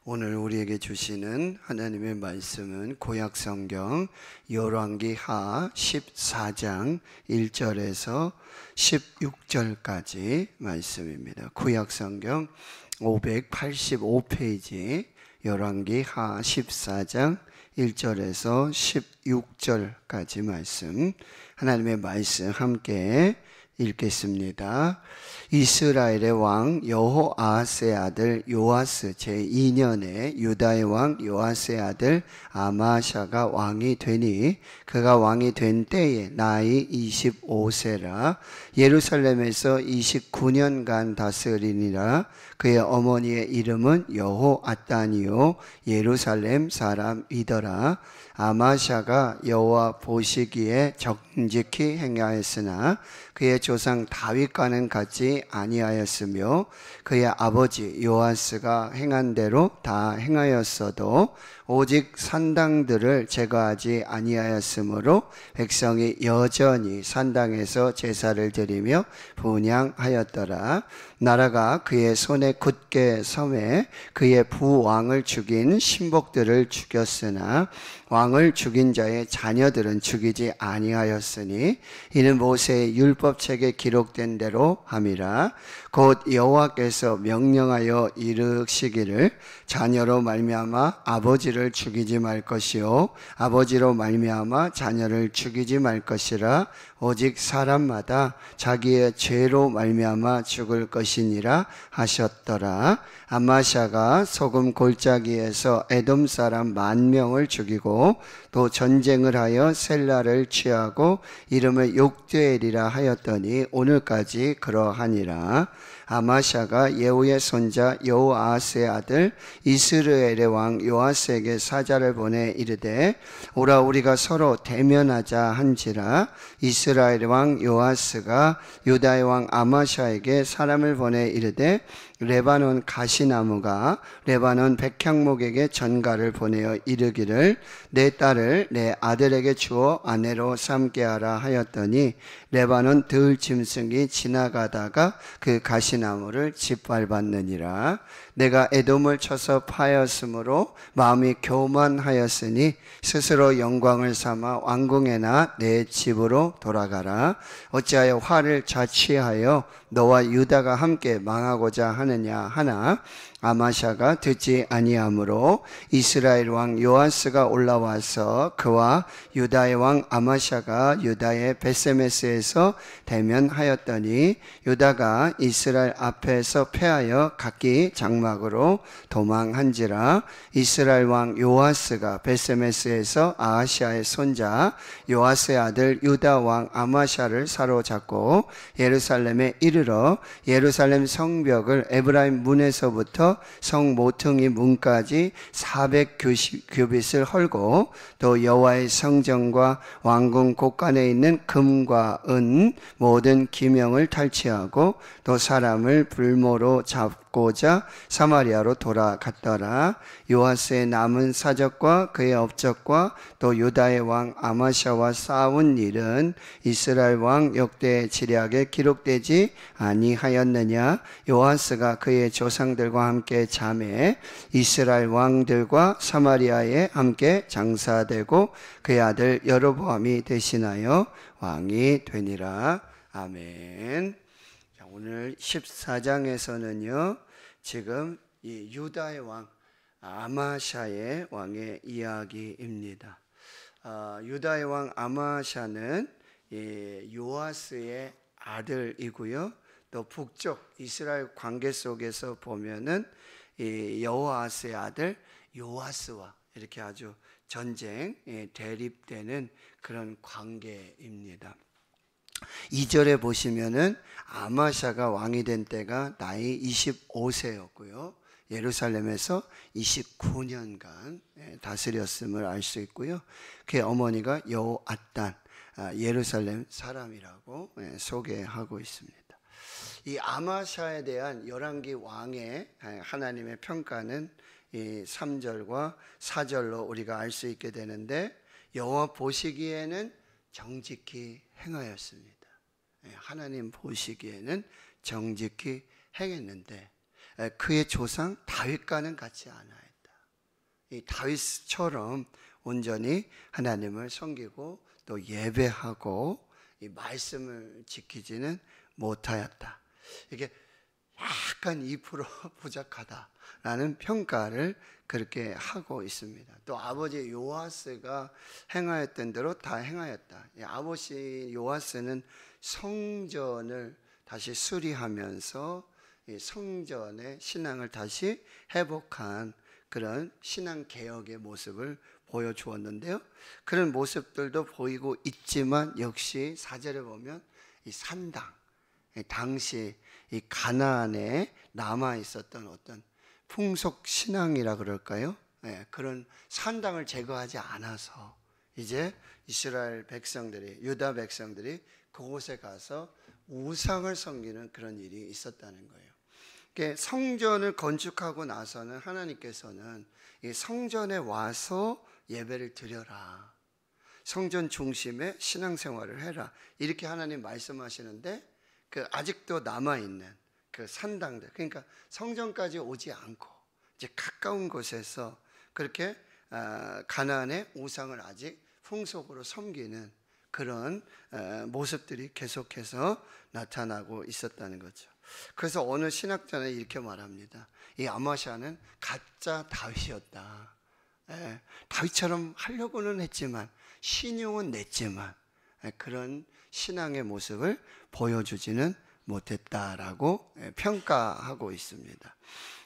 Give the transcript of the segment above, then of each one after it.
오늘 우리에게 주시는 하나님의 말씀은 구약성경 열왕기하 14장 1절에서 16절까지 말씀입니다. 구약성경 585페이지 열왕기하 14장 1절에서 16절까지 말씀, 하나님의 말씀 함께 읽겠습니다. 이스라엘의 왕 여호아하스의 아들 요아스 제2년에 유다의 왕 요아스의 아들 아마샤가 왕이 되니 그가 왕이 된 때에 나이 25세라 예루살렘에서 29년간 다스리니라. 그의 어머니의 이름은 여호앗단이요 예루살렘 사람이더라. 아마샤가 여호와 보시기에 정직히 행하였으나 그의 조상 다윗과는 같지 아니하였으며 그의 아버지 요아스가 행한 대로 다 행하였어도 오직 산당들을 제거하지 아니하였으므로 백성이 여전히 산당에서 제사를 드리며 분향하였더라. 나라가 그의 손에 굳게 섬에 그의 부왕을 죽인 신복들을 죽였으나 왕을 죽인 자의 자녀들은 죽이지 아니하였으니 이는 모세의 율법책에 기록된 대로 함이라. 곧 여호와께서 명령하여 이르시기를 자녀로 말미암아 아버지를 죽이지 말 것이요 아버지로 말미암아 자녀를 죽이지 말 것이라. 오직 사람마다 자기의 죄로 말미암아 죽을 것이니라 하셨더라. 아마샤가 소금 골짜기에서 에돔 사람 10,000명을 죽이고 또 전쟁을 하여 셀라를 취하고 이름을 욕되리라 하였더니 오늘까지 그러하니라. 아마샤가 예후의 손자 여호아하스의 아들 이스라엘의 왕 요아스에게 사자를 보내 이르되 오라 우리가 서로 대면하자 한지라. 이스라엘의 왕 요아스가 유다의 왕 아마샤에게 사람을 보내 이르되 레바논 가시나무가 레바논 백향목에게 전가를 보내어 이르기를 내 딸을 내 아들에게 주어 아내로 삼게 하라 하였더니 레바논 들짐승이 지나가다가 그 가시나무를 짓밟았느니라. 내가 에돔을 쳐서 파였으므로 마음이 교만하였으니 스스로 영광을 삼아 왕궁에나 내 집으로 돌아가라. 어찌하여 화를 자취하여 너와 유다가 함께 망하고자 하느냐 하나 아마샤가 듣지 아니하므로 이스라엘 왕 요아스가 올라와서 그와 유다의 왕 아마샤가 유다의 베세메스에서 대면하였더니 유다가 이스라엘 앞에서 패하여 각기 장막으로 도망한지라. 이스라엘 왕 요아스가 베세메스에서 아하시아의 손자 요아스의 아들 유다 왕 아마샤를 사로잡고 예루살렘에 이르러 예루살렘 성벽을 에브라임 문에서부터 성 모퉁이 문까지 400규빗을 헐고 또 여호와의 성전과 왕궁 곳간에 있는 금과 은 모든 기명을 탈취하고 또 사람을 불모로 잡고자 사마리아로 돌아갔더라. 요아스의 남은 사적과 그의 업적과 또 유다의 왕 아마샤와 싸운 일은 이스라엘 왕 역대 지략에 기록되지 아니하였느냐. 요아스가 그의 조상들과 함께 잠에 이스라엘 왕들과 사마리아에 함께 장사되고 그의 아들 여로보암이 대신하여 왕이 되니라. 아멘. 자, 오늘 14장에서는요 지금 이 유다의 왕 아마샤의 왕의 이야기입니다. 유다의 왕 아마샤는 요아스의 아들이고요. 또 북쪽 이스라엘 관계 속에서 보면은 여호아스의 아들 요아스와 이렇게 아주 전쟁 대립되는 그런 관계입니다. 2절에 보시면은 아마샤가 왕이 된 때가 나이 25세였고요. 예루살렘에서 29년간 다스렸음을 알 수 있고요. 그의 어머니가 여호앗단 예루살렘 사람이라고 소개하고 있습니다. 이 아마샤에 대한 열왕기 왕의 하나님의 평가는 이 3절과 4절로 우리가 알 수 있게 되는데 여호와 보시기에는 정직히 행하였습니다. 하나님 보시기에는 정직히 행했는데 그의 조상 다윗과는 같지 않아요. 이 다윗처럼 온전히 하나님을 섬기고 또 예배하고 이 말씀을 지키지는 못하였다. 이게 약간 2% 부족하다라는 평가를 그렇게 하고 있습니다. 또 아버지 요아스가 행하였던 대로 다 행하였다. 아버지 요아스는 성전을 다시 수리하면서 이 성전의 신앙을 다시 회복한 그런 신앙 개혁의 모습을 보여주었는데요. 그런 모습들도 보이고 있지만 역시 4절에 보면 이 산당, 당시 이 가나안에 남아 있었던 어떤 풍속 신앙이라 그럴까요? 그런 산당을 제거하지 않아서 이제 이스라엘 백성들이, 유다 백성들이 그곳에 가서 우상을 섬기는 그런 일이 있었다는 거예요. 성전을 건축하고 나서는 하나님께서는 이 성전에 와서 예배를 드려라, 성전 중심의 신앙생활을 해라, 이렇게 하나님 말씀하시는데 그 아직도 남아있는 그 산당들, 그러니까 성전까지 오지 않고 이제 가까운 곳에서 그렇게 가나안의 우상을 아직 풍속으로 섬기는 그런 모습들이 계속해서 나타나고 있었다는 거죠. 그래서 어느 신학자는 이렇게 말합니다. 이 아마샤는 가짜 다윗이었다. 다윗처럼 하려고는 했지만 신용은 냈지만 그런 신앙의 모습을 보여주지는 못했다라고 평가하고 있습니다.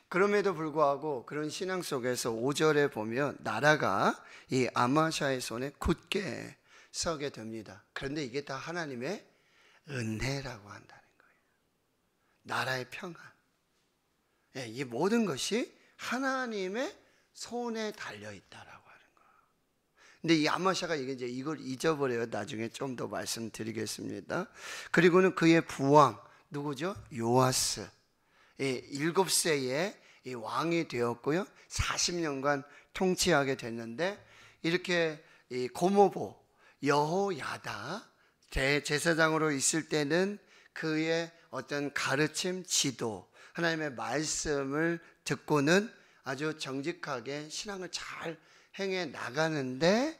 그럼에도 불구하고 그런 신앙 속에서 5절에 보면 나라가 이 아마샤의 손에 굳게 서게 됩니다. 그런데 이게 다 하나님의 은혜라고 한다는 거예요. 나라의 평안, 이 모든 것이 하나님의 손에 달려있다라고 하는 거예요. 근데 이 아마샤가 이걸 잊어버려요. 나중에 좀 더 말씀드리겠습니다. 그리고는 그의 부왕, 누구죠? 요아스. 7세에 이 왕이 되었고요. 40년간 통치하게 됐는데, 이렇게 이 고모보 여호야다 대제사장으로 있을 때는 그의 어떤 가르침, 지도, 하나님의 말씀을 듣고는 아주 정직하게 신앙을 잘 행해 나가는데,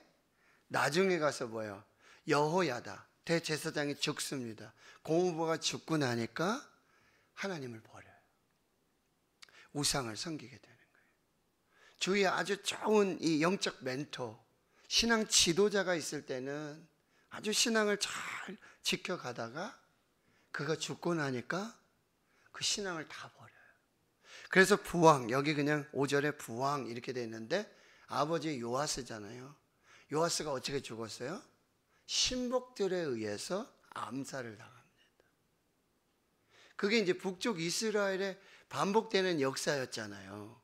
나중에 가서 뭐예요? 여호야다 대제사장이 죽습니다. 고모부가 죽고 나니까 하나님을 버려요. 우상을 섬기게 되는 거예요. 주위에 아주 좋은 이 영적 멘토, 신앙 지도자가 있을 때는 아주 신앙을 잘 지켜가다가 그가 죽고 나니까 그 신앙을 다 버려요. 그래서 부왕, 여기 그냥 5절에 부왕 이렇게 돼 있는데 아버지 요아스잖아요. 요아스가 어떻게 죽었어요? 신복들에 의해서 암살을 당합니다. 그게 이제 북쪽 이스라엘에 반복되는 역사였잖아요.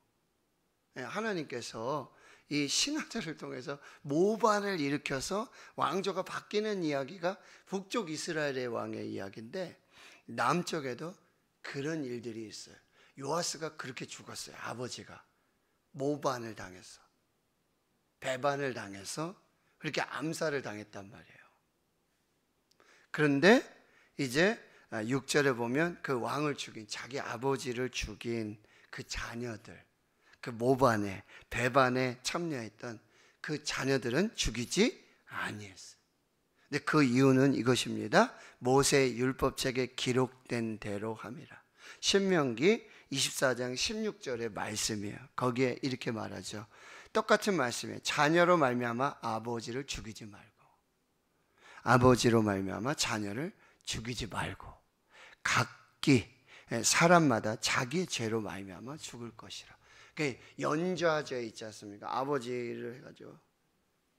하나님께서 이 신하들을 통해서 모반을 일으켜서 왕조가 바뀌는 이야기가 북쪽 이스라엘의 왕의 이야기인데, 남쪽에도 그런 일들이 있어요. 요아스가 그렇게 죽었어요. 아버지가 모반을 당해서, 배반을 당해서 그렇게 암살을 당했단 말이에요. 그런데 이제 6절에 보면 그 왕을 죽인, 자기 아버지를 죽인 그 자녀들, 그 모반에, 배반에 참여했던 그 자녀들은 죽이지 아니했어요. 근데 그 이유는 이것입니다. 모세의 율법책에 기록된 대로 함이라. 신명기 24장 16절의 말씀이에요. 거기에 이렇게 말하죠. 똑같은 말씀이에요. 자녀로 말미암아 아버지를 죽이지 말고, 아버지로 말미암아 자녀를 죽이지 말고, 각기 사람마다 자기의 죄로 말미암아 죽을 것이라. 그러니까 연좌죄 있지 않습니까? 아버지를 해가지고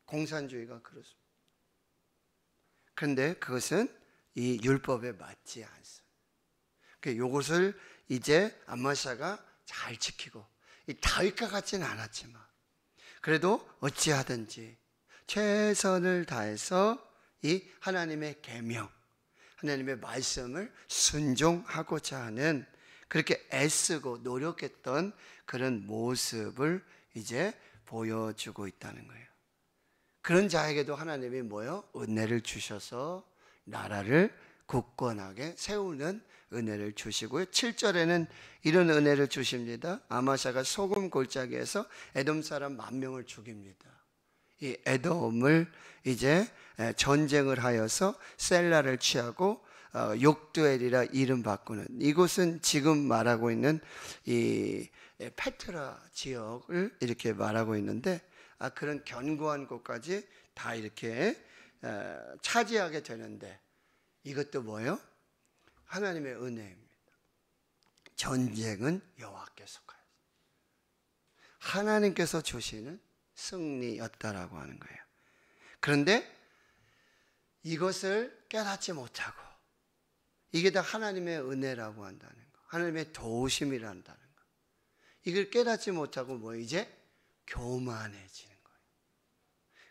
공산주의가 그렇습니다. 그런데 그것은 이 율법에 맞지 않습니다. 그러니까 이것을 이제 아마샤가 잘 지키고, 이 다윗과 같지는 않았지만 그래도 어찌하든지 최선을 다해서 이 하나님의 계명, 하나님의 말씀을 순종하고자 하는, 그렇게 애쓰고 노력했던 그런 모습을 이제 보여주고 있다는 거예요. 그런 자에게도 하나님이 뭐요? 은혜를 주셔서 나라를 굳건하게 세우는 은혜를 주시고요. 7절에는 이런 은혜를 주십니다. 아마샤가 소금 골짜기에서 에돔 사람 10,000명을 죽입니다. 이 에돔을 이제 전쟁을 하여서 셀라를 취하고 욕두엘이라 이름 바꾸는, 이곳은 지금 말하고 있는 이 페트라 지역을 이렇게 말하고 있는데, 그런 견고한 곳까지 다 이렇게 차지하게 되는데, 이것도 뭐예요? 하나님의 은혜입니다. 전쟁은 여호와께서 가요. 하나님께서 주시는 승리였다라고 하는 거예요. 그런데 이것을 깨닫지 못하고, 이게 다 하나님의 은혜라고 한다는 거, 하나님의 도우심이란다는 거, 이걸 깨닫지 못하고 이제 교만해지는 거예요.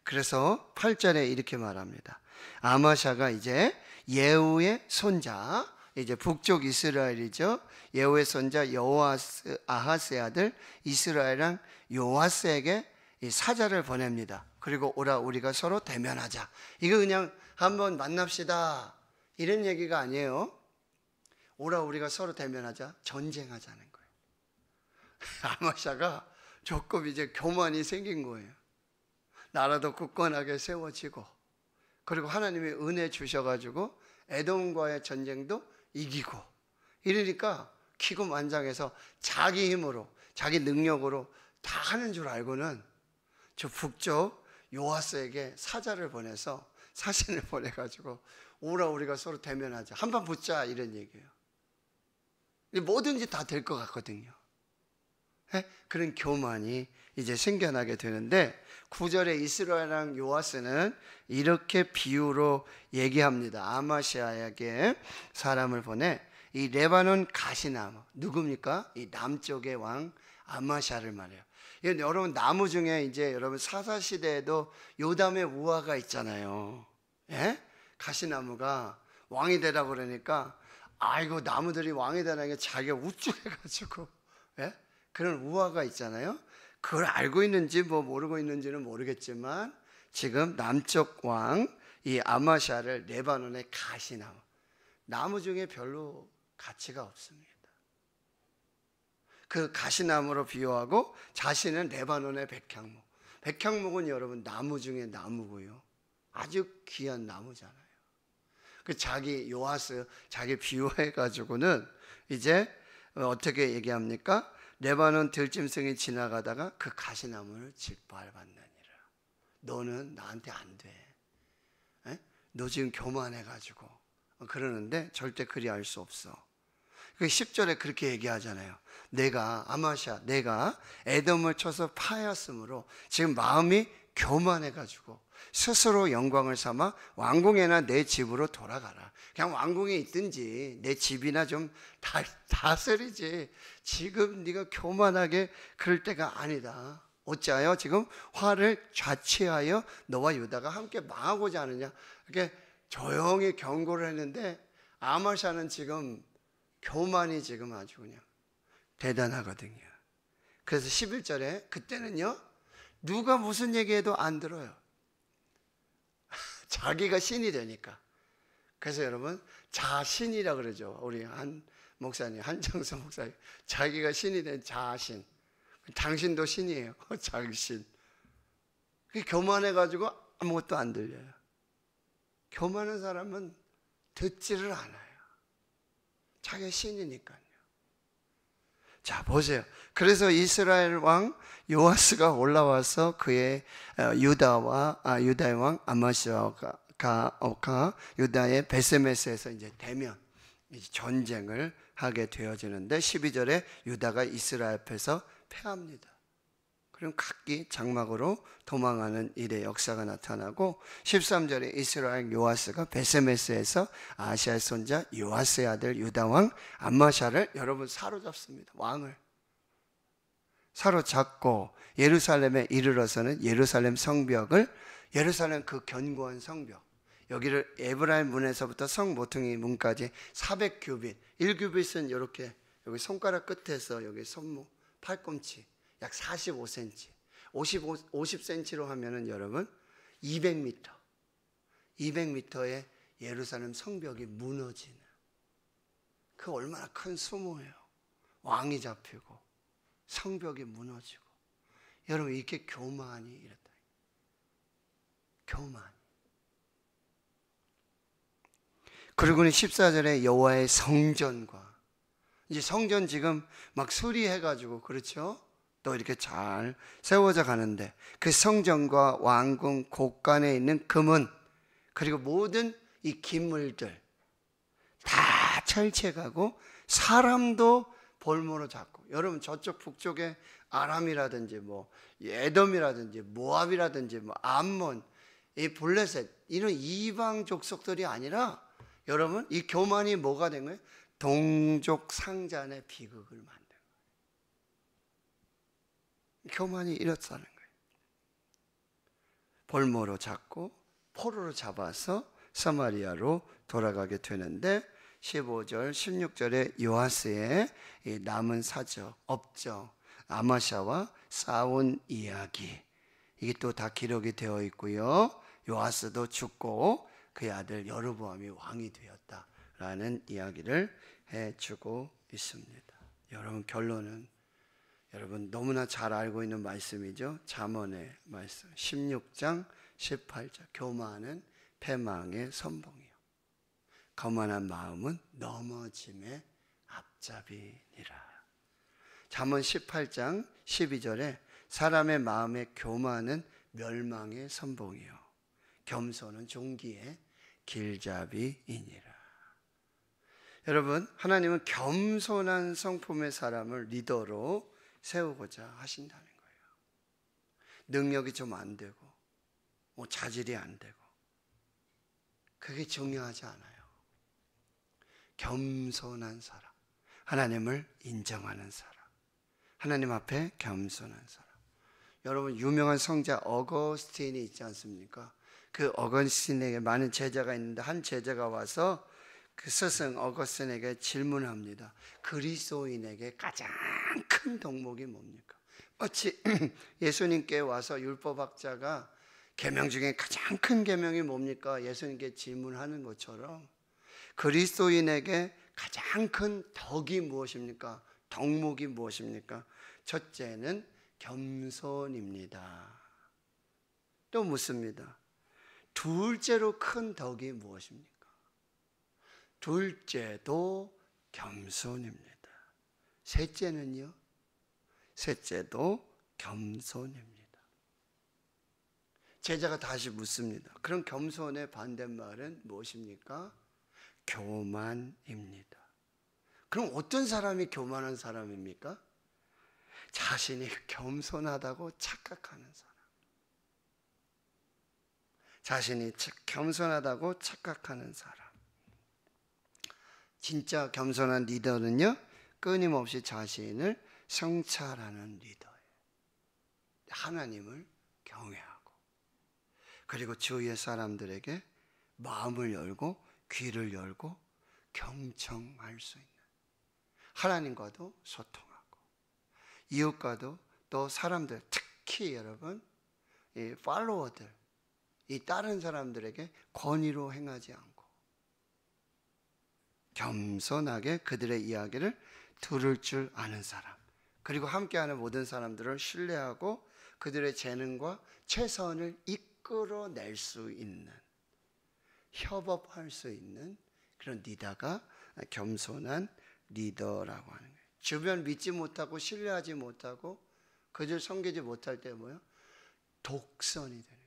그래서 8절에 이렇게 말합니다. 아마샤가 이제 예후의 손자, 이제 북쪽 이스라엘이죠. 예후의 손자 아하스의 아들 이스라엘랑 요아스에게 이 사자를 보냅니다. 그리고 오라, 우리가 서로 대면하자. 이거 그냥 한번 만납시다 이런 얘기가 아니에요. 오라, 우리가 서로 대면하자, 전쟁하자는 거예요. 아마샤가 조금 이제 교만이 생긴 거예요. 나라도 굳건하게 세워지고, 그리고 하나님의 은혜 주셔가지고 에돔과의 전쟁도 이기고, 이러니까 기고만장해서 자기 힘으로, 자기 능력으로 다 하는 줄 알고는 저 북쪽 요아스에게 사자를 보내서, 사신을 보내가지고 오라, 우리가 서로 대면하자, 한판 붙자, 이런 얘기예요. 뭐든지 다 될 것 같거든요. 그런 교만이 이제 생겨나게 되는데, 9절에 이스라엘랑 요아스는 이렇게 비유로 얘기합니다. 아마시아에게 사람을 보내 이 레바논 가시나무, 누굽니까? 이 남쪽의 왕 아마샤를 말해요. 여러분, 나무 중에 이제 여러분 사사시대에도 요담의 우화가 있잖아요. 가시나무가 왕이 되라 그러니까, 아이고, 나무들이 왕이 되라는 게 자기가 우쭐해가지고 그런 우화가 있잖아요. 그걸 알고 있는지 모르고 있는지는 모르겠지만, 지금 남쪽 왕 이 아마샤를 레바논의 가시나무, 나무 중에 별로 가치가 없습니다. 그 가시나무로 비유하고, 자신은 레바논의 백향목. 백향목은 여러분 나무 중에 나무고요, 아주 귀한 나무잖아요. 그 자기 요아스 자기 비유해가지고는 이제 어떻게 얘기합니까? 레바논 들짐승이 지나가다가 그 가시나무를 짓밟았느니라. 너는 나한테 안 돼. 너 지금 교만해가지고 그러는데 절대 그리할 수 없어. 10절에 그렇게 얘기하잖아요. 아마샤, 내가 에돔을 쳐서 파였으므로 지금 마음이 교만해가지고 스스로 영광을 삼아 왕궁에나 내 집으로 돌아가라. 그냥 왕궁에 있든지 내 집이나 좀 다스리지. 지금 네가 교만하게 그럴 때가 아니다. 어찌하여 지금 화를 자취하여 너와 유다가 함께 망하고자 하느냐. 이렇게 조용히 경고를 했는데, 아마샤는 지금 교만이 지금 아주 그냥 대단하거든요. 그래서 11절에 그때는요, 누가 무슨 얘기해도 안 들어요. 자기가 신이 되니까. 그래서 여러분, 자신이라 그러죠. 우리 한 목사님, 한정수 목사님, 자기가 신이 된 자신. 당신도 신이에요. 자신. 교만해가지고 아무것도 안 들려요. 교만한 사람은 듣지를 않아요. 자기가 신이니까요. 자, 보세요. 그래서 이스라엘 왕 요아스가 올라와서 그의 유다의 왕 아마시아가 유다의 베세메스에서 이제 대면 전쟁을 하게 되어지는데, 12절에 유다가 이스라엘 앞에서 패합니다. 그럼 각기 장막으로 도망하는 일의 역사가 나타나고, 13절에 이스라엘 요아스가 베세메스에서 아시아의 손자 요아스의 아들 유다왕 암마샤를 여러분 사로잡습니다. 왕을 사로잡고 예루살렘에 이르러서는 예루살렘 성벽을, 예루살렘 그 견고한 성벽, 여기를 에브라임 문에서부터 성 모퉁이 문까지 400규빗, 1규빗은 이렇게 여기 손가락 끝에서 여기 손목 팔꿈치 약 45cm, 50cm로 하면은 여러분 200m의 예루살렘 성벽이 무너지는, 그 얼마나 큰 수모예요. 왕이 잡히고 성벽이 무너지고. 여러분, 이렇게 교만이 이랬다. 교만. 그리고는 14절에 여호와의 성전과, 이제 성전 지금 막 수리해가지고, 그렇죠? 또 이렇게 잘 세워져 가는데, 그 성전과 왕궁 곳간에 있는 금은, 그리고 모든 이 기물들 다 철책하고 사람도 볼모로 잡고. 여러분, 저쪽 북쪽에 아람이라든지 뭐 에돔이라든지 모압이라든지 뭐 암몬, 이 블레셋, 이런 이방 족속들이 아니라, 여러분, 이 교만이 뭐가 된 거예요? 동족 상잔의 비극을 만든 거예요. 교만이 이렇다는 거예요. 볼모로 잡고 포로로 잡아서 사마리아로 돌아가게 되는데, 15절 16절에 요아스의 남은 사적, 업적, 아마샤와 싸운 이야기, 이게 또 다 기록이 되어 있고요. 요아스도 죽고 그의 아들 여로보암이 왕이 되었다라는 이야기를 해주고 있습니다. 여러분, 결론은 여러분 너무나 잘 알고 있는 말씀이죠. 잠언의 말씀 16장 18절, 교만은 패망의 선봉이요, 거만한 마음은 넘어짐의 앞잡이니라. 잠언 18장 12절에 사람의 마음의 교만은 멸망의 선봉이요, 겸손은 종기의 길잡이이니라. 여러분, 하나님은 겸손한 성품의 사람을 리더로 세우고자 하신다는 거예요. 능력이 좀 안 되고 뭐 자질이 안 되고 그게 중요하지 않아요. 겸손한 사람, 하나님을 인정하는 사람, 하나님 앞에 겸손한 사람. 여러분, 유명한 성자 어거스틴이 있지 않습니까? 그 어거스틴에게 많은 제자가 있는데, 한 제자가 와서 그 스승 어거스틴에게 질문합니다. 그리스도인에게 가장 큰 덕목이 뭡니까? 마치 예수님께 와서 율법학자가 계명 중에 가장 큰 계명이 뭡니까? 예수님께 질문하는 것처럼, 그리스도인에게 가장 큰 덕이 무엇입니까? 덕목이 무엇입니까? 첫째는 겸손입니다. 또 묻습니다. 둘째로 큰 덕이 무엇입니까? 둘째도 겸손입니다. 셋째는요? 셋째도 겸손입니다. 제자가 다시 묻습니다. 그럼 겸손의 반대말은 무엇입니까? 교만입니다. 그럼 어떤 사람이 교만한 사람입니까? 자신이 겸손하다고 착각하는 사람. 자신이 겸손하다고 착각하는 사람. 진짜 겸손한 리더는요, 끊임없이 자신을 성찰하는 리더예요. 하나님을 경외하고, 그리고 주위의 사람들에게 마음을 열고 귀를 열고 경청할 수 있는, 하나님과도 소통하고 이웃과도, 또 사람들, 특히 여러분 이 팔로워들, 이 다른 사람들에게 권위로 행하지 않고 겸손하게 그들의 이야기를 들을 줄 아는 사람, 그리고 함께하는 모든 사람들을 신뢰하고 그들의 재능과 최선을 이끌어낼 수 있는, 협업할 수 있는 그런 리더가 겸손한 리더라고 하는 거예요. 주변 믿지 못하고 신뢰하지 못하고 그들 섬기지 못할 때 뭐예요? 독선이 되는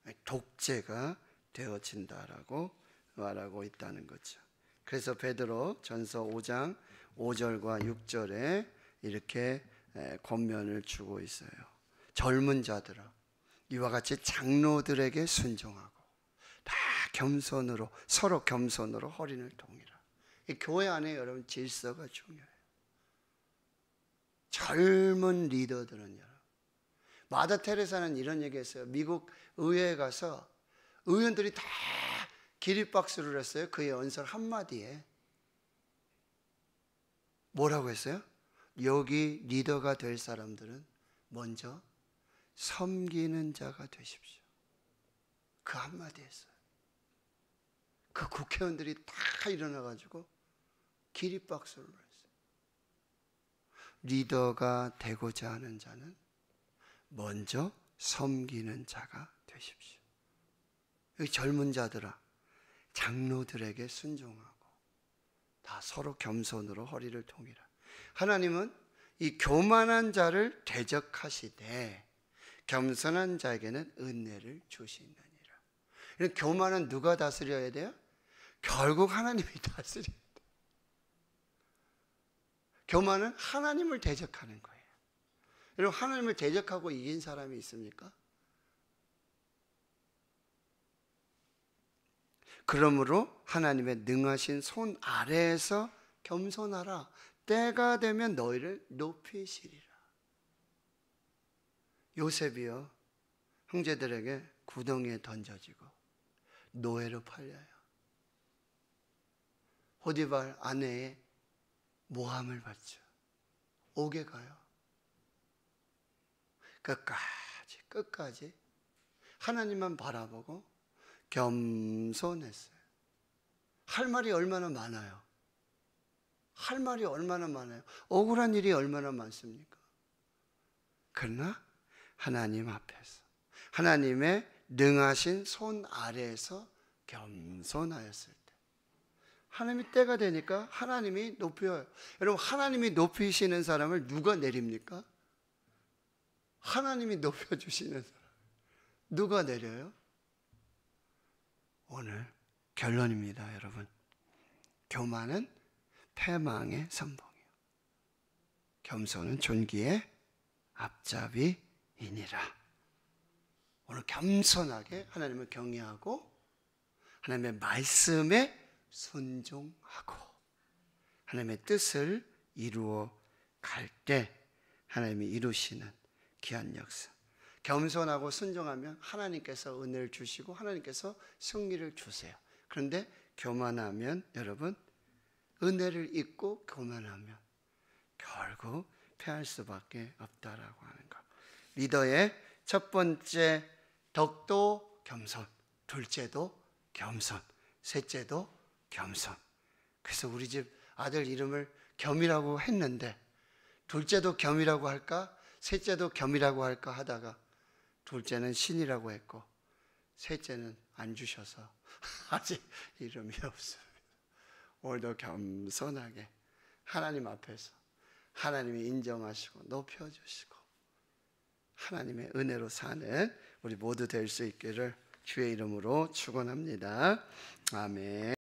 거예요. 독재가 되어진다라고 말하고 있다는 거죠. 그래서 베드로 전서 5장 5절과 6절에 이렇게 권면을 주고 있어요. 젊은 자들아, 이와 같이 장로들에게 순종하고 다 겸손으로, 서로 겸손으로 허리를 동이라. 이 교회 안에 여러분 질서가 중요해요. 젊은 리더들은 여러분, 마다 테레사는 이런 얘기했어요. 미국 의회에 가서 의원들이 다 기립박수를 했어요. 그의 연설 한마디에 뭐라고 했어요? 여기 리더가 될 사람들은 먼저 섬기는 자가 되십시오. 그 한마디 했어요. 그 국회의원들이 다 일어나가지고 기립박수를 했어요. 리더가 되고자 하는 자는 먼저 섬기는 자가 되십시오. 여기 젊은 자들아, 장로들에게 순종하고 다 서로 겸손으로 허리를 동이라. 하나님은 이 교만한 자를 대적하시되 겸손한 자에게는 은혜를 주시느니라. 이런 교만은 누가 다스려야 돼요? 결국 하나님이 다스려야 돼요. 교만은 하나님을 대적하는 거예요. 여러분, 하나님을 대적하고 이긴 사람이 있습니까? 그러므로 하나님의 능하신 손 아래에서 겸손하라. 때가 되면 너희를 높이시리라. 요셉이요, 형제들에게 구덩이에 던져지고 노예로 팔려요. 포디발 아내의 모함을 받죠. 옥에 가요. 끝까지 하나님만 바라보고 겸손했어요. 할 말이 얼마나 많아요. 할 말이 얼마나 많아요. 억울한 일이 얼마나 많습니까? 그러나 하나님 앞에서, 하나님의 능하신 손 아래에서 겸손하였을 때, 하나님이 때가 되니까 하나님이 높여요. 여러분, 하나님이 높이시는 사람을 누가 내립니까? 하나님이 높여주시는 사람 누가 내려요? 오늘 결론입니다, 여러분. 교만은 패망의 선봉이요, 겸손은 존귀의 앞잡이이니라. 오늘 겸손하게 하나님을 경외하고 하나님의 말씀에 순종하고 하나님의 뜻을 이루어 갈 때 하나님이 이루시는 귀한 역사. 겸손하고 순종하면 하나님께서 은혜를 주시고 하나님께서 승리를 주세요. 그런데 교만하면, 여러분, 은혜를 잊고 교만하면 결국 패할 수밖에 없다라고 하는 것. 리더의 첫 번째 덕도 겸손, 둘째도 겸손, 셋째도 겸손. 그래서 우리 집 아들 이름을 겸이라고 했는데, 둘째도 겸이라고 할까, 셋째도 겸이라고 할까 하다가 둘째는 신이라고 했고 셋째는 안 주셔서 아직 이름이 없습니다. 오늘도 겸손하게 하나님 앞에서 하나님이 인정하시고 높여주시고 하나님의 은혜로 사는 우리 모두 될 수 있기를 주의 이름으로 축원합니다. 아멘.